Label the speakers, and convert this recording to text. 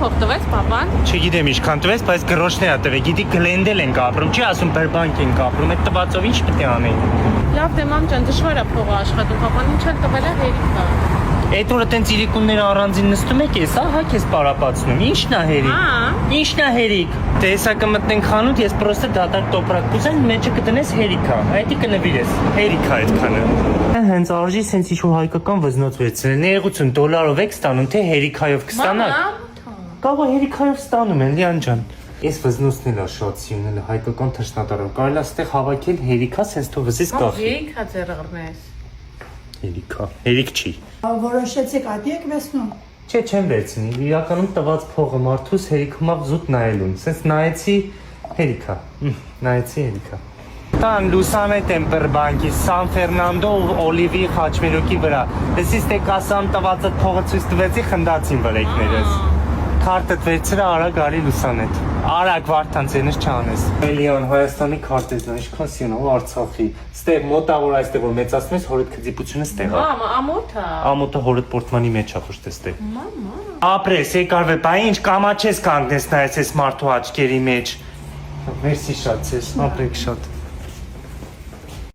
Speaker 1: փող տվեց papan։
Speaker 2: Չգիտեմ ինչքան տվեց, բայց գրոշներ ա տվել։ Գիտի գլենդել ենք ապրում, չի ասում բերբանկ ենք ապրում։ Այդ տվածով ինչ պետք է անենք։
Speaker 1: Լավ դե մամ ջան, դժվար է փողը աշխատում, papan ինչ էլ տվել է հերիք է։
Speaker 2: Այդ օրը տենց իրիկունները առանձին նստում եք, ես ահա քեզ պարապացնում։ Ինչն է հերիք։ Ինչն է հերիք։ Դե հեսա կմտնենք խանութ, ես պրոստը դատարկ տոպրակ կուզեմ, մեջը կտնես հերիքա։ Այդի կնվիրես։ Հերիքա այդքանը։ Հենց արժի սենց ինչ-որ հայկական վզնոց վերցնել։ Ներողություն, դոլարով եք ստանում, թե հերիքայով կստանաք։ Կարող է հերիքայով ստանում են, Լիան ջան։ Ես վզնոցն էլ շատ սիրուն եմ, հայկական թշնատարով։ Կարելի է այստեղ հավաքել հերիքա, սենց թող վզես կախի։
Speaker 1: Հերիքա ձեռղրնես։
Speaker 2: Հերիքա, հերիք չի։
Speaker 3: Որոշեցիք ադի եք վերցնում։
Speaker 2: Չէ, չեմ վերցնի։ Իրականում տված փողը մարդուս հերիքումով զուտ նայելուն։ Սենց նայեցի հերիքա։ Նայեցի հերիքա։ Տան Լուսանե Տեմպերբանկի Սան Ֆերնանդո Օլիվի խաչմերուկի վրա։ Դեսից թե կասամ տվածը փողը ցույց տվեցի, խնդացին վրեքներս։ Քարտդ վերցրա արագ արի Լուսանետ։ Արագ Վարդան ցենես չանես։ Միլիոն Հայաստանի քարտեզն ինչքան սիրուն է Արցախի։ Ստեղ մոտավոր այստեղ որ մեծացնում ես հորդ քծիպությունը ստեղ է։
Speaker 1: Ամոթ է։
Speaker 2: Ամոթը հորդ պորտմանի մեջ է ոչ տեստեղ։ Ապրես, եկար վեպ, այ ինչ կամաչես կանգնես նայես այս մարդու աչքերի մեջ։ Մերսի շատ ցես, ապրեք շատ։